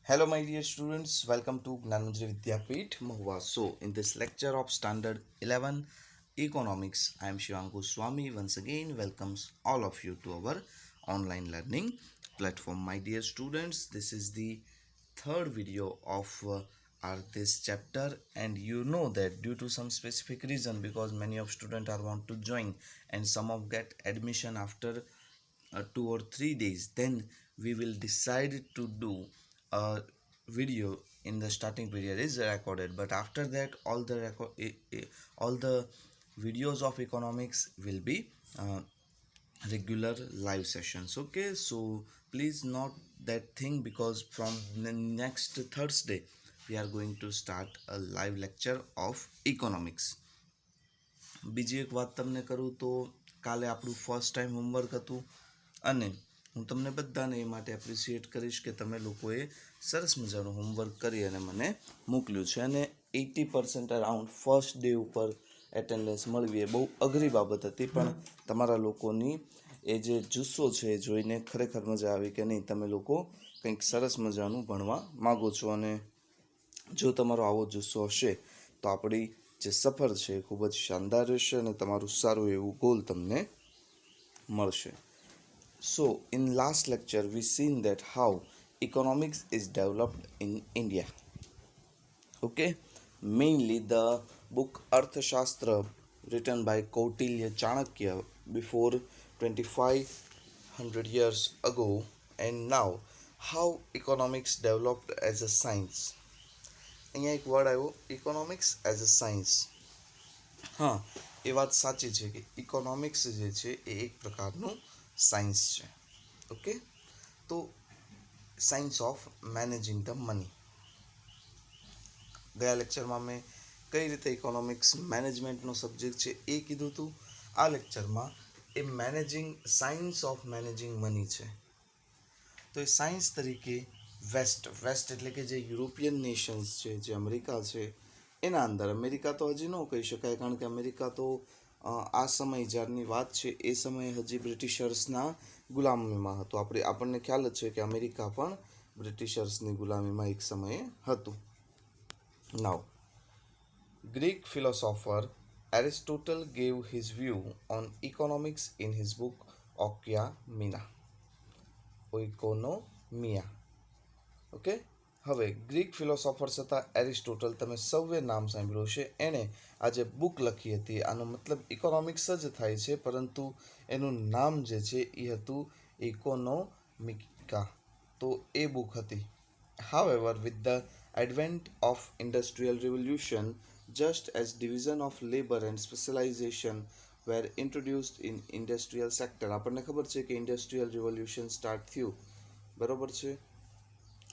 Hello, my dear students. Welcome to Gnanmanjari Vidyapeeth, Mahua. So, in this lecture of Standard 11 Economics, I am Shivanku Swami. Once again, welcomes all of you to our online learning platform. My dear students, this is the third video of our this chapter, and you know that due to some specific reason, because many of students are want to join, and some of get admission after 2 or 3 days, then we will decide to do a video in the starting period is recorded, but after that all the videos of economics will be regular live sessions. Okay, so please note that thing, because from the next Thursday we are going to start a live lecture of economics. બીજી એક વાત તમને કરું તો કાલે આપણું first time homework હતું, અને હું તમને બધાને એ માટે એપ્રિશિએટ કરીશ કે તમે લોકોએ સરસ મજાનું હોમવર્ક કરી અને મને મોકલ્યું છે, અને 80% અરાઉન્ડ ફર્સ્ટ ડે ઉપર એટેન્ડન્સ મળવી એ બહુ અઘરી બાબત હતી, પણ તમારા લોકોની એ જે જુસ્સો છે એ જોઈને ખરેખર મજા આવી કે નહીં, તમે લોકો કંઈક સરસ મજાનું ભણવા માગો છો, અને જો તમારો આવો જુસ્સો હશે તો આપણી જે સફર છે એ ખૂબ જ શાનદાર રહેશે અને તમારું સારું એવું ગોલ તમને મળશે. So, in last lecture, we seen that how economics is developed in India. Okay, mainly the book Arthashastra written by Kautilya Chanakya before 2500 years ago, and now how economics developed as a science. અહીંયા એક word આવ્યો, economics as a science. હા, એ વાત સાચી છે કે economics જે છે એ એક પ્રકારનું સાયન્સ છે. ઓકે, તો science of managing the money. ગયા લેક્ચરમાં મેં કઈ રીતે ઇકોનોમિક્સ મેનેજમેન્ટનો સબ્જેક્ટ છે એ કીધું હતું. આ લેક્ચરમાં એ સાયન્સ ઓફ મેનેજિંગ મની છે. તો એ સાયન્સ તરીકે વેસ્ટ એટલે કે જે યુરોપિયન નેશન્સ છે, જે અમેરિકા છે, એના અંદર, અમેરિકા તો હજી ન કહી શકાય, કારણ કે અમેરિકા તો આ સમય જ્યારની વાત છે એ સમયે હજી બ્રિટિશર્સના ગુલામીમાં હતું. આપણને ખ્યાલ જ છે કે અમેરિકા પણ બ્રિટિશર્સની ગુલામીમાં એક સમયે હતું. Now, Greek philosopher Aristotle gave his view on economics in his book Oikonomia. Okay, હવે ગ્રીક ફિલોસોફર્સ હતા એરિસ્ટોટલ, તમે સૌએ નામ સાંભળ્યું છે. એણે આ જે બુક લખી હતી, આનો મતલબ ઇકોનોમિક્સ જ થાય છે, પરંતુ એનું નામ જે છે એ હતું ઇકોનોમિકા. તો એ બુક હતી. However, with the advent of industrial revolution, just as division of labor and specialization were introduced in industrial sector, આપણને ખબર છે કે ઇન્ડસ્ટ્રીયલ રિવોલ્યુશન સ્ટાર્ટ થયું, બરોબર છે,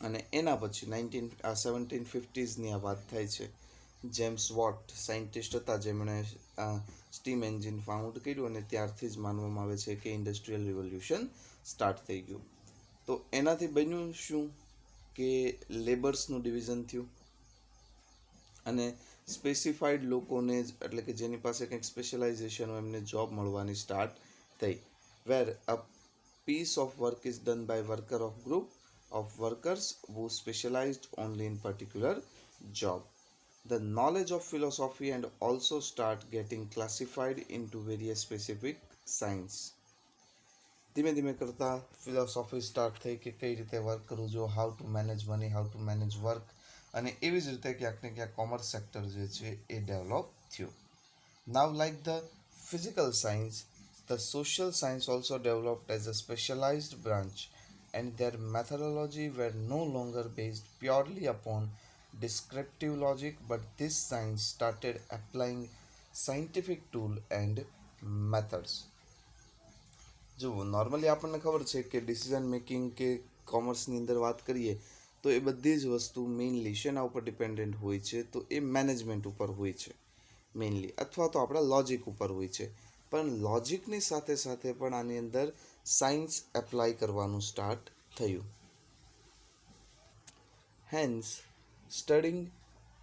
અને એના પછી 1750ની આ વાત થાય છે. જેમ્સ વોટ સાયન્ટિસ્ટ હતા, જેમણે સ્ટીમ એન્જિન ફાઉન્ડ કર્યું, અને ત્યારથી જ માનવામાં આવે છે કે ઇન્ડસ્ટ્રીયલ રિવોલ્યુશન સ્ટાર્ટ થઈ ગયું. તો એનાથી બન્યું શું કે લેબર્સનું ડિવિઝન થયું, અને સ્પેસિફાઈડ લોકોને, એટલે કે જેની પાસે કંઈક સ્પેશિયલાઇઝેશન હોય, એમને જોબ મળવાની સ્ટાર્ટ થઈ. વેર અ piece of work is done by worker of group of workers who specialized only in particular job. The knowledge of philosophy and also start getting classified into various specific science. ધીમે ધીમે કરતાં philosophy start થઈ કે કઈ રીતે work કરવું જો, how to manage money, how to manage work, અને એવી જ રીતે ક્યાંક ને ક્યાંક કોમર્સ સેક્ટર જે છે એ ડેવલપ થયું. Now like the physical science, the social science also developed as a specialized branch, and their methodology were no longer based purely upon descriptive logic, but this science started applying scientific tool and methods. જુઓ, normally આપણને ખબર છે કે decision making કે કોમર્સની અંદર વાત કરીએ તો એ બધી જ વસ્તુ મેઇનલી શેના ઉપર ડિપેન્ડન્ટ હોય છે, તો એ મેનેજમેન્ટ ઉપર હોય છે મેઇનલી, અથવા તો આપણા લોજિક ઉપર હોય છે. પણ લોજિકની સાથે સાથે પણ આની અંદર સાયન્સ એપ્લાય કરવાનું સ્ટાર્ટ થયું. Hence, studying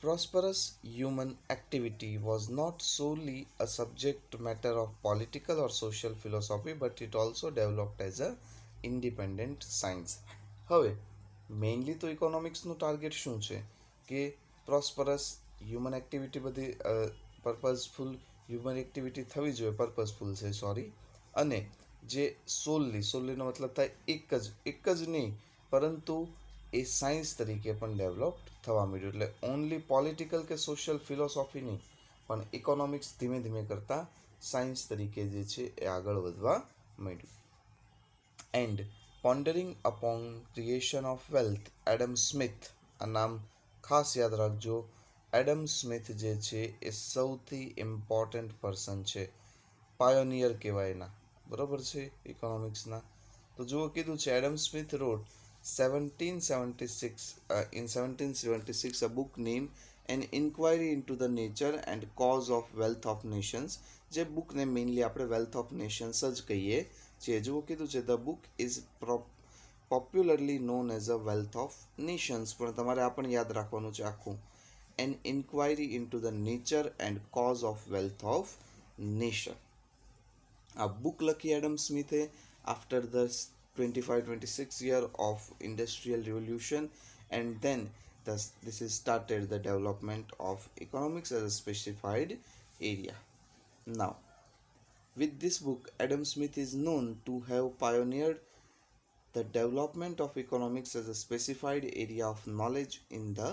prosperous human activity was not solely a subject matter of political or social philosophy, but it also developed as a independent science. હવે મેઇનલી તો ઇકોનોમિક્સનું ટાર્ગેટ શું છે કે પ્રોસ્પરસ હ્યુમન એક્ટિવિટી બધી પર્પઝફુલ human activity થવી જોઈએ, પર્પઝફુલ છે sorry, અને જે સોલીનો મતલબ થાય એક જ નહીં, પરંતુ એ સાયન્સ તરીકે પણ ડેવલપ થવા માંડ્યું. એટલે ઓનલી પોલિટિકલ કે સોશિયલ ફિલોસોફી નહીં, પણ ઇકોનોમિક્સ ધીમે ધીમે કરતાં સાયન્સ તરીકે જે છે એ આગળ વધવા માંડ્યું. And pondering upon creation of wealth, Adam Smith, આ નામ ખાસ યાદ રાખજો. એડમ સ્મિથ જે છે એ સૌથી ઇમ્પોર્ટન્ટ પર્સન છે, પાયોનિયર કહેવાય એના, બરોબર છે, ઇકોનોમિક્સના. તો જુઓ કીધું છે Adam Smith wrote 1776 a book named An Inquiry into the Nature and Cause of Wealth of Nations, જે બુકને મેઇનલી આપણે વેલ્થ ઓફ નેશન્સ જ કહીએ છીએ. જેવું કીધું છે the book is popularly known as a wealth of nations, પણ તમારે આ પણ યાદ રાખવાનું છે આખું, an inquiry into the nature and cause of wealth of nation. આ બુક લખી એડમ સ્મિથે after the 25-26 year of industrial revolution, and then this is started the development of economics as a specified area. Now, with this book, Adam Smith is known to have pioneered the development of economics as a specified area of knowledge in the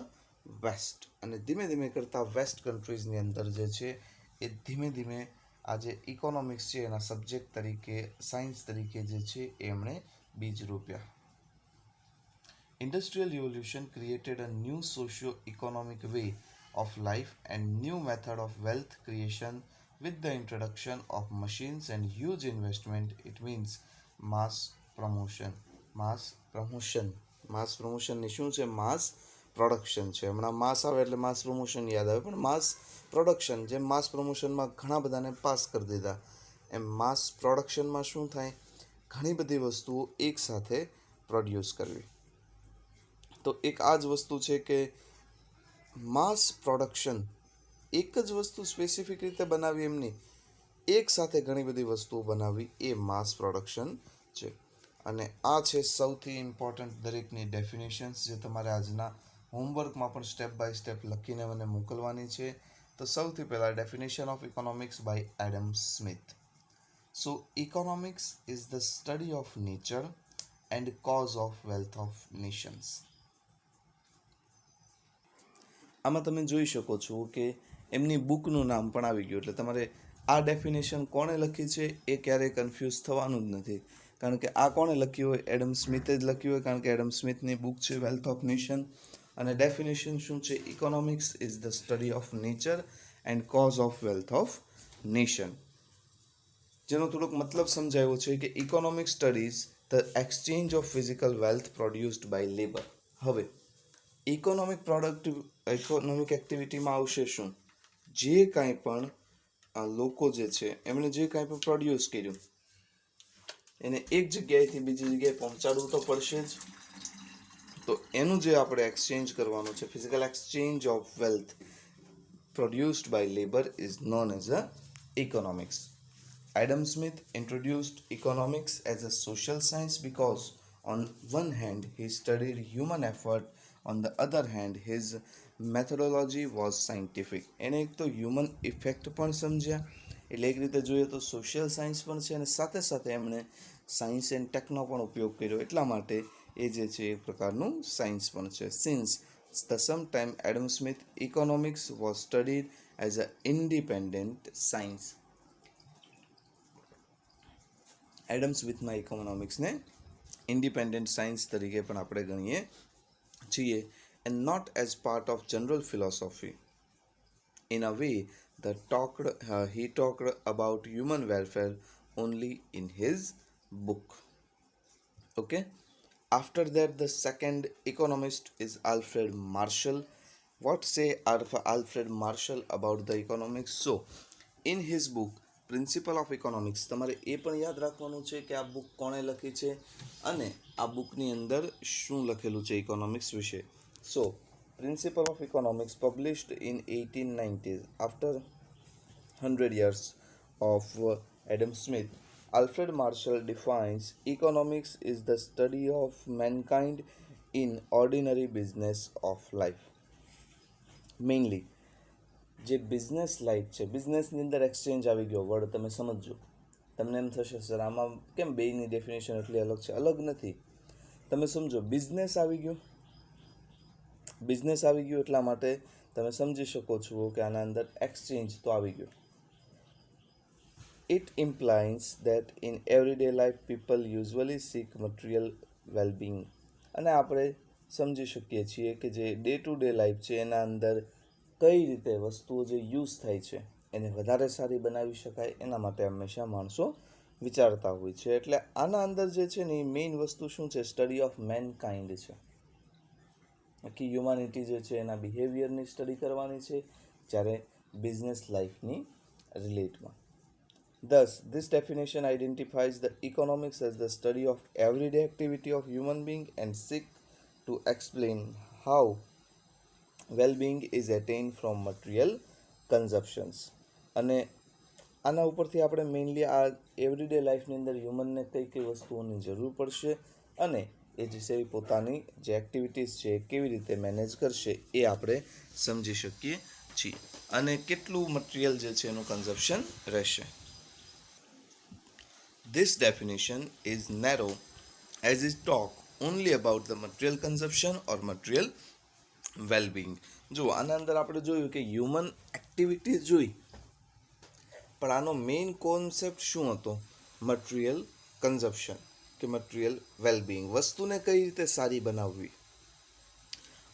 West. અને ધીમે ધીમે કરતાં waste કન્ટ્રીઝની અંદર જે છે એ ધીમે ધીમે આ જે ઇકોનોમિક્સ છે એના સબ્જેક્ટ તરીકે, સાયન્સ તરીકે જે છે એમણે બીજ રોપ્યા. Industrial revolution created a new socio-economic way of life and new method of wealth creation with the introduction of machines and huge investment. It means mass promotion. માસ પ્રમોશનની શું છે? માસ પ્રોડક્શન છે. હમણાં માસ આવે એટલે માસ પ્રમોશન યાદ આવે, પણ માસ પ્રોડક્શન, જેમ માસ પ્રમોશનમાં ઘણા બધાને પાસ કરી દીધા, એમ માસ પ્રોડક્શનમાં શું થાય? ઘણી બધી વસ્તુઓ એકસાથે પ્રોડ્યુસ કરવી. તો એક આ જ વસ્તુ છે કે માસ પ્રોડક્શન, એક જ વસ્તુ સ્પેસિફિક રીતે બનાવી એમ નહીં, એક સાથે ઘણી બધી વસ્તુઓ બનાવવી, એ માસ પ્રોડક્શન છે. અને આ છે સૌથી ઇમ્પોર્ટન્ટ દરેકની ડેફિનેશન્સ, જે તમારે આજના હોમવર્કમાં પણ સ્ટેપ બાય સ્ટેપ લખીને મને મોકલવાની છે. તો સૌથી પહેલાં definition of economics by Adam Smith. So economics is the study of nature and cause of wealth of nations. આમાં તમે જોઈ શકો છો કે એમની બુકનું નામ પણ આવી ગયું, એટલે તમારે આ ડેફિનેશન કોણે લખી છે એ ક્યારેય કન્ફ્યુઝ થવાનું જ નથી. કારણ કે આ કોણે લખ્યું હોય? એડમ સ્મિથે જ લખ્યું હોય, કારણ કે એડમ સ્મિથની બુક છે વેલ્થ ઓફ નેશન. અને ડેફિનેશન શું છે? Economics is the study of nature and cause of wealth of nation. જેનો થોડોક મતલબ સમજાવ્યો છે કે economic studies the exchange of physical wealth produced by labour. હવે ઇકોનોમિક એક્ટિવિટીમાં આવશે શું? જે કાંઈ પણ લોકો જે છે એમણે જે કાંઈ પણ પ્રોડ્યુસ કર્યું એને એક જગ્યાએથી બીજી જગ્યાએ પહોંચાડવું તો પડશે જ. તો એનું જે આપણે એક્સચેન્જ કરવાનું છે, physical exchange of wealth produced by labor is known as a economics. Adam Smith introduced economics as a social science because on one hand he studied human effort, on the other hand his methodology was scientific. એને એક તો human effect પણ સમજ્યા, એટલે એક રીતે જોઈએ તો સોશિયલ સાયન્સ પણ છે, અને સાથે સાથે એમણે સાયન્સ એન્ડ ટેકનો પણ ઉપયોગ કર્યો, એટલા માટે એ જે છે એક પ્રકારનું સાયન્સ પણ છે. Since the sometime Adam Smith economics was studied as an independent science. Adam સ્મિથમાં ઇકોનોમિક્સને ઇન્ડિપેન્ડન્ટ સાયન્સ તરીકે પણ આપણે ગણીએ છીએ, and not as part of general philosophy. In a way, he talked about human welfare only in his book. Okay. After that, the second economist is Alfred Marshall. What say Alfred Marshall about the economics? So, in his book, Principle of Economics, તમારે એ પણ યાદ રાખવાનું છે કે આ book કોણે લખી છે અને આ બુકની અંદર શું લખેલું છે ઇકોનોમિક્સ વિશે. So, Principle of Economics published in 1890s. After 100 years of Adam Smith, Alfred Marshall defines economics is the study of mankind in ordinary business of life. Mainly જે બિઝનેસ લાઈફ છે, બિઝનેસની અંદર એક્સચેન્જ આવી ગયો word, તમે સમજો. તમને એમ થશે sir આમાં કેમ બેયની ડેફિનેશન એટલી અલગ છે? અલગ નથી. તમે સમજો, બિઝનેસ આવી ગયો. બિઝનેસ આવી ગયું એટલા માટે તમે સમજી શકો છો કે આના અંદર એક્સચેન્જ તો આવી ગયો. It implies that in everyday life people usually seek material well-being. અને આપણે સમજી શકીએ છીએ કે જે ડે ટુ ડે લાઈફ છે એના અંદર કઈ રીતે વસ્તુઓ જે યુઝ થાય છે એને વધારે સારી બનાવી શકાય એના માટે હંમેશા માણસો વિચારતા હોય છે. એટલે આના અંદર જે છે ને એ મેઇન વસ્તુ શું છે? સ્ટડી ઓફ મેનકાઇન્ડ છે. આખી હ્યુમાનિટી જે છે એના બિહેવિયરની સ્ટડી કરવાની છે જ્યારે business લાઈફની રિલેટમાં. Thus, this definition identifies the economics as the study of everyday activity of human being and seek to explain how well-being is attained from material consumptions. અને આના ઉપરથી આપણે મેઇનલી આ એવરીડે લાઈફની અંદર હ્યુમનને કઈ કઈ વસ્તુઓની જરૂર પડશે અને એ જે છે પોતાની જે એક્ટિવિટીઝ છે કેવી રીતે મેનેજ કરશે એ આપણે સમજી શકીએ છીએ. અને કેટલું મટીરિયલ જે છે એનું કન્ઝપ્શન રહેશે. This definition is narrow as it talk only about the material consumption or material well-being. જો આના અંદર આપણે જોયું કે હ્યુમન એક્ટિવિટી જોઈ, પણ આનો મેઇન કોન્સેપ્ટ શું હતો? મટીરિયલ કન્ઝપ્શન કે મટીરિયલ વેલબિંગ, વસ્તુને કઈ રીતે સારી બનાવવી.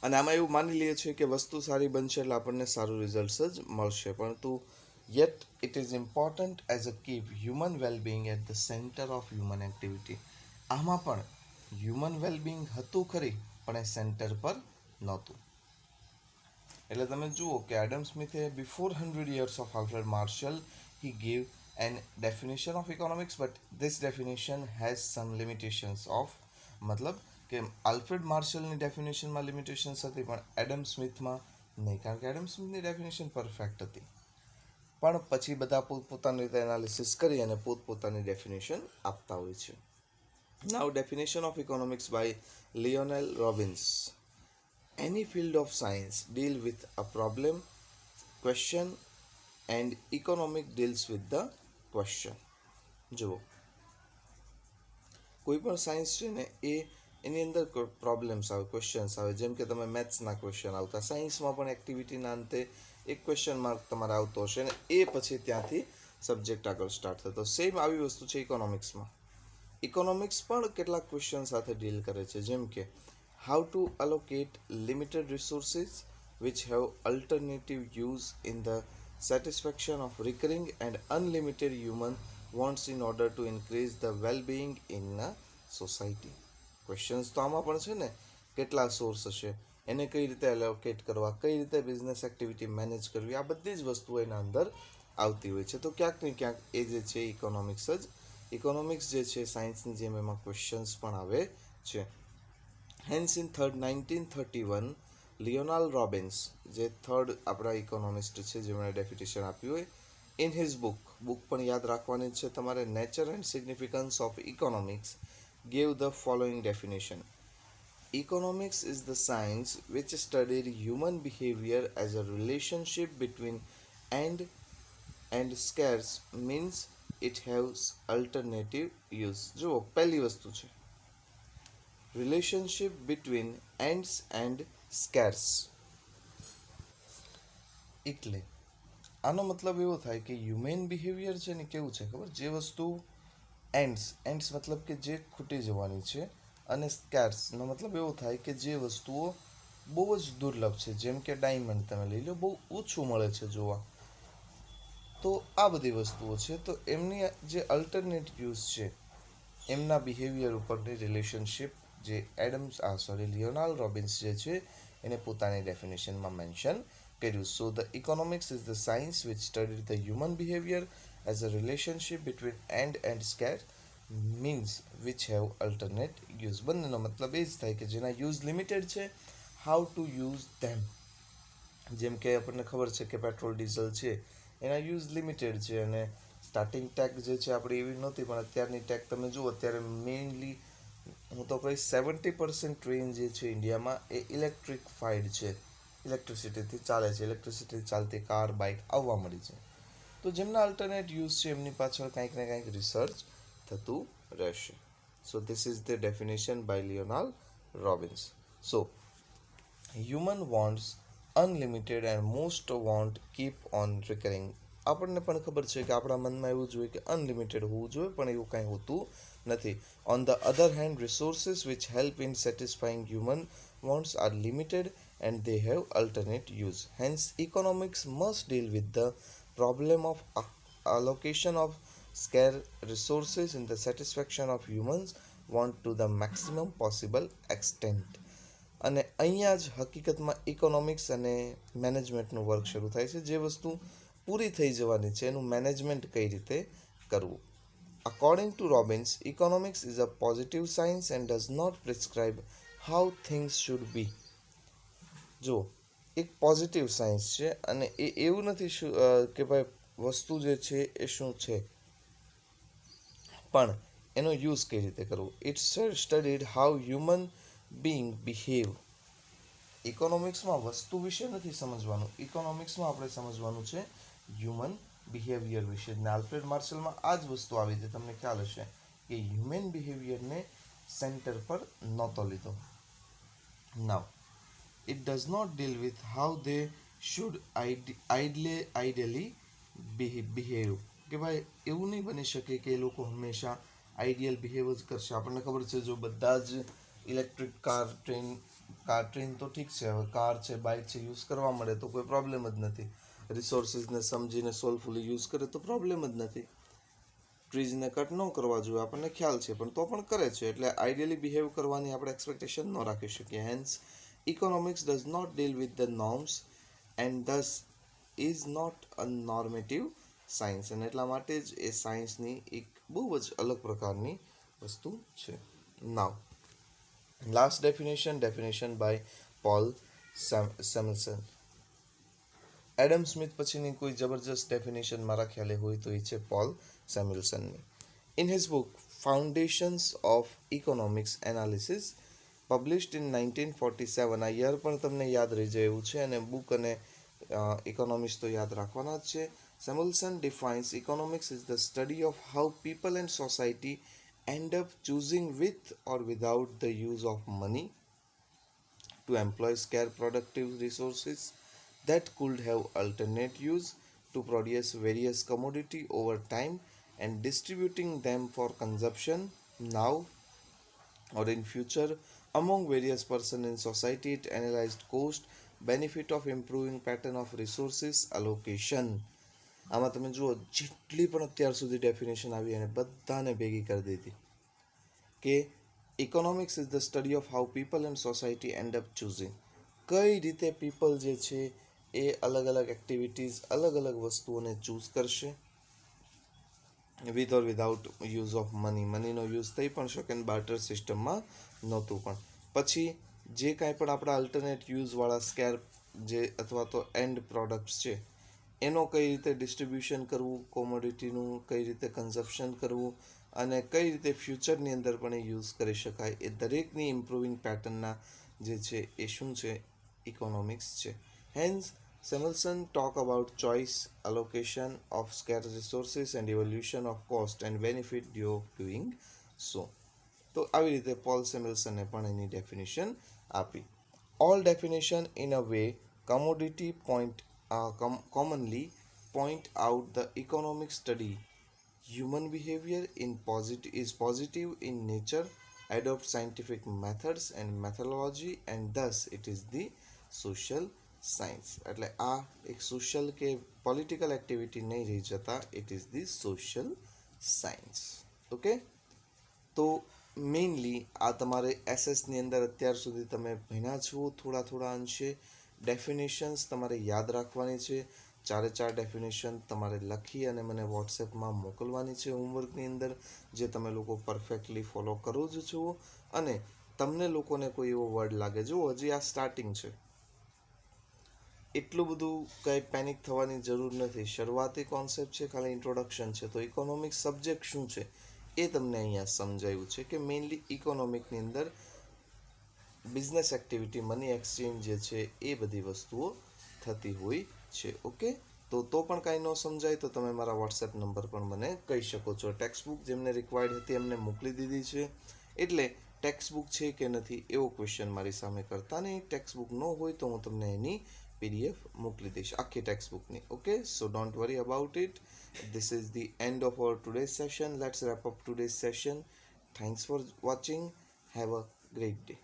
અને આમાં એવું માની લઈએ છીએ કે વસ્તુ સારી બનશે એટલે આપણને સારું રિઝલ્ટ જ મળશે, પરંતુ yet it is important as a keep human well-being at the center of human activity. આમાં પણ હ્યુમન વેલબિંગ હતું ખરી, પણ એ સેન્ટર પર નહોતું. એટલે તમે જુઓ કે Adam સ્મિથે before 100 years of Alfred Marshall he gave an definition of economics, but this definition has some limitations of, મતલબ કે આલ્ફ્રેડ માર્શલની ડેફિનેશનમાં લિમિટેશન્સ હતી પણ એડમ સ્મિથમાં નહીં, કારણ કે એડમ સ્મિથની ડેફિનેશન પરફેક્ટ હતી. પણ પછી બધા પોતપોતાની રીતે એનાલિસિસ કરી અને પોતપોતાની ડેફિનેશન આપતા હોય છે. Now definition of economics by Lionel Robbins. Any field of science deal with a problem, question and economic deals with the question. જુઓ, કોઈ પણ સાયન્સ છે ને એની અંદર પ્રોબ્લેમ્સ આવે, ક્વેશ્ચન્સ આવે. જેમ કે તમે મેથ્સના ક્વેશ્ચન આવતા, સાયન્સમાં પણ એક્ટિવિટીના અંતે એક ક્વેશ્ચન માર્ક તમારે આવતો હશે ને એ પછી ત્યાંથી સબ્જેક્ટ આગળ સ્ટાર્ટ થતો. સેમ આવી વસ્તુ છે ઇકોનોમિક્સમાં. ઇકોનોમિક્સ પણ કેટલાક ક્વેશ્ચન સાથે ડીલ કરે છે, જેમ કે how to allocate limited resources which have alternative use in the satisfaction of recurring and unlimited human wants in order to increase the well-being in a society. Questions તો આમાં પણ છે ને, કેટલા સોર્સ હશે, એને કઈ રીતે એલોકેટ કરવા, કઈ રીતે બિઝનેસ એક્ટિવિટી મેનેજ કરવી, આ બધી જ વસ્તુઓ એના અંદર આવતી હોય છે. તો ક્યાંક ને ક્યાંક એ જે છે ઇકોનોમિક્સ જે છે સાયન્સની જેમ એમાં ક્વેશ્ચન્સ પણ આવે છે. Hence in 1931 લિયોનાલ રોબિન્સ, જે થર્ડ આપણા ઇકોનોમિસ્ટ છે જેમણે ડેફિનેશન આપ્યું હોય, ઇન હિઝ બુક પણ યાદ રાખવાની છે તમારે, nature and significance of economics, gave the following definition. Economics is the science which studied human behavior as a relationship between end and scarce, means it has alternative use. જુઓ, પહેલી વસ્તુ છે relationship between ends and સ્કેર્સ. એટલે આનો મતલબ એવો થાય કે હ્યુમન બિહેવિયર છે ને કેવું છે ખબર? જે વસ્તુ એન્ડ્સ મતલબ કે જે ખૂટી જવાની છે, અને સ્કેર્સનો મતલબ એવો થાય કે જે વસ્તુઓ બહુ જ દુર્લભ છે, જેમ કે ડાયમંડ તમે લઈ લો, બહુ ઓછું મળે છે જોવા. તો આ બધી વસ્તુઓ છે, તો એમની જે અલ્ટરનેટ યુઝ છે એમના બિહેવિયર ઉપરની રિલેશનશિપ જે લિયોનાલ રોબિન્સ જે છે એને પોતાની ડેફિનેશનમાં મેન્શન કર્યું. So the economics is the science which studied the human behaviour as a relationship between end scarce, means which have alternate use. બંનેનો મતલબ એ જ થાય કે જેના યુઝ લિમિટેડ છે, હાઉ ટુ યુઝ ધેમ. જેમ કે આપણને ખબર છે કે પેટ્રોલ ડીઝલ છે એના યુઝ લિમિટેડ છે, અને સ્ટાર્ટિંગ ટેગ જે છે આપણી એવી નહોતી, પણ અત્યારની ટેગ તમે જુઓ અત્યારે મેઇનલી હું તો કહીશ 70% ટ્રેન જે છે ઇન્ડિયામાં એ ઇલેક્ટ્રિફાઈડ છે, ઇલેક્ટ્રિસિટીથી ચાલે છે, ઇલેક્ટ્રિસિટીથી ચાલતી કાર બાઇક આવવા મળી છે. તો જેમના અલ્ટરનેટ યુઝ છે એમની પાછળ કંઈક ને કંઈક રિસર્ચ થતું રહેશે. So this is the definition by Leonard Robbins. So human wants unlimited and most want keep on recurring. આપણને પણ ખબર છે કે આપણા મનમાં એવું જોઈએ કે અનલિમિટેડ હોવું જોઈએ, પણ એવું કાંઈ હોતું નથી. On the other hand, resources which help in satisfying human wants are limited and they have alternate use. Hence, economics must deal with the problem of allocation of scarce resources in the satisfaction of humans want to the maximum possible extent. અને અહીંયા જ હકીકતમાં economics અને મેનેજમેન્ટનું work શરૂ થાય છે. જે વસ્તુ પૂરી થઈ જવાની છે એનું મેનેજમેન્ટ કઈ રીતે કરવું. According to Robbins, economics is a positive science and does not prescribe how things should be. જો એક પોઝિટિવ સાયન્સ છે અને એ એવું નથી કે ભાઈ વસ્તુ જે છે એ શું છે, પણ એનો યુઝ કઈ રીતે કરવો. It's studied how human being behave. ઇકોનોમિક્સમાં વસ્તુ વિશે નથી સમજવાનું, ઇકોનોમિક્સમાં આપણે સમજવાનું છે હ્યુમન બિહેવિયર વિશે. ને આલ્ફ્રેડ માર્શલમાં આ જ વસ્તુ આવી હતી. તમને ખ્યાલ હશે કે હ્યુમન બિહેવિયરને સેન્ટર પર નહોતો લીધો. નાવ it does not deal with how they should ideally behave. કે ભાઈ એવું નહીં બની શકે કે એ લોકો હંમેશા આઈડિયલ બિહેવ જ કરશે. આપણને ખબર છે જો બધા જ ઇલેક્ટ્રિક ટ્રેન તો ઠીક છે, હવે કાર છે, બાઇક છે યુઝ કરવા મળે તો કોઈ પ્રોબ્લેમ જ નથી. રિસોર્સિસને સમજીને સોલફુલી યુઝ કરે તો પ્રોબ્લેમ જ નથી. ટ્રીઝને કટ ન કરવા જોઈએ આપણને ખ્યાલ છે, પણ તો પણ કરે છે, એટલે આઈડિયલી બિહેવ કરવાની આપણે એક્સપેક્ટેશન ન રાખી શકીએ. Hence economics does not deal with the norms and thus is not a normative science. અને એટલા માટે જ એ સાયન્સની એક બહુ જ અલગ પ્રકારની વસ્તુ છે. Now last definition by Paul Samuelson. Adam Smith પછીની કોઈ જબરજસ્ત ડેફિનેશન મારા ખ્યાલે હોય તો એ છે પોલ સેમ્યુએલ્સનની. In his book foundations of economics analysis published in 1947, આ યર પણ તમને યાદ રહી જાય એવું છે, અને બુક અને ઇકોનોમિક્સ તો યાદ રાખવાના જ છે. સેમ્યુએલ્સન defines economics is the study of how people and society end up choosing with or without the use of money to employ scarce productive resources that could have alternate use to produce various commodity over time and distributing them for consumption now or in future among various persons in society. It analyzed cost benefit of improving pattern of resources allocation. આમાં તમે જુઓ જેટલી પણ અત્યાર સુધી definition આવી એને બધાને ભેગી કરી દીધી કે economics is the study of how people and society end up choosing. કઈ રીતે પીપલ જે છે એ અલગ અલગ એક્ટિવિટીઝ અલગ અલગ વસ્તુઓને ચૂઝ કરશે with or without use of મનીનો યુઝ થઈ પણ શકે ને બાર્ટર સિસ્ટમમાં નહોતું પણ. પછી જે કાંઈ પણ આપણા અલ્ટરનેટ યુઝવાળા સ્કેર જે અથવા તો એન્ડ પ્રોડક્ટ્સ છે એનો કઈ રીતે ડિસ્ટ્રીબ્યુશન કરવું, કોમોડિટીનું કઈ રીતે કન્ઝપ્શન કરવું અને કઈ રીતે ફ્યુચરની અંદર પણ એ યુઝ કરી શકાય, એ દરેકની ઇમ્પ્રુવિંગ પેટર્નના જે છે એ શું છે ઇકોનોમિક્સ છે. Hence Samuelson talk about choice, allocation of scarce resources and evaluation of cost and benefit of doing so. તો આવી રીતે પોલ સેમ્યુએલ્સને પણ એની ડેફિનેશન આપી. All definition in a way commodity commonly point out the economic study human behavior is positive in nature, adopt scientific methods and methodology, and thus it is the social science. એટલે આ એક social કે political activity નહીં રહી જતા, it is the social science. Okay, તો mainly આ તમારે એસએસની અંદર અત્યાર સુધી તમે ભણ્યા છો થોડા અંશે. ડેફિનેશન્સ તમારે યાદ રાખવાની છે. 4 ડેફિનેશન તમારે લખી અને મને વોટ્સએપમાં મોકલવાની છે હોમવર્કની અંદર, જે તમે લોકો પરફેક્ટલી ફોલો કરો જ છો. અને તમને લોકોને કોઈ એવો વર્ડ લાગે, જો હજી આ સ્ટાર્ટિંગ છે, એટલું બધું કંઈ પેનિક થવાની જરૂર નથી. શરૂઆતી કોન્સેપ્ટ છે, ખાલી ઇન્ટ્રોડક્શન છે. તો ઇકોનોમિક્સ સબ્જેક્ટ શું છે એ તમને અહીંયા સમજાયું છે કે મેઇનલી ઇકોનોમિકની અંદર બિઝનેસ એક્ટિવિટી, મની એક્સચેન્જ જે છે એ બધી વસ્તુઓ થતી હોય છે. ઓકે, તો પણ કાંઈ ન સમજાય તો તમે મારા વોટ્સએપ નંબર પર મને કહી શકો છો. ટેક્સ્ટ બુક જેમને રિક્વાયર્ડ હતી એમને મોકલી દીધી છે, એટલે ટેક્સ્ટ બુક છે કે નથી એવો ક્વેશ્ચન મારી સામે કરતા નહીં. ટેક્સ્ટ બુક ન હોય તો હું તમને એની PDF મોકલી દઈશ, આખી ટેક્સ્ટ બુકની. Okay, so don't worry about it. This is the end of our today's session. Let's wrap up today's session. Thanks for watching. Have a great day.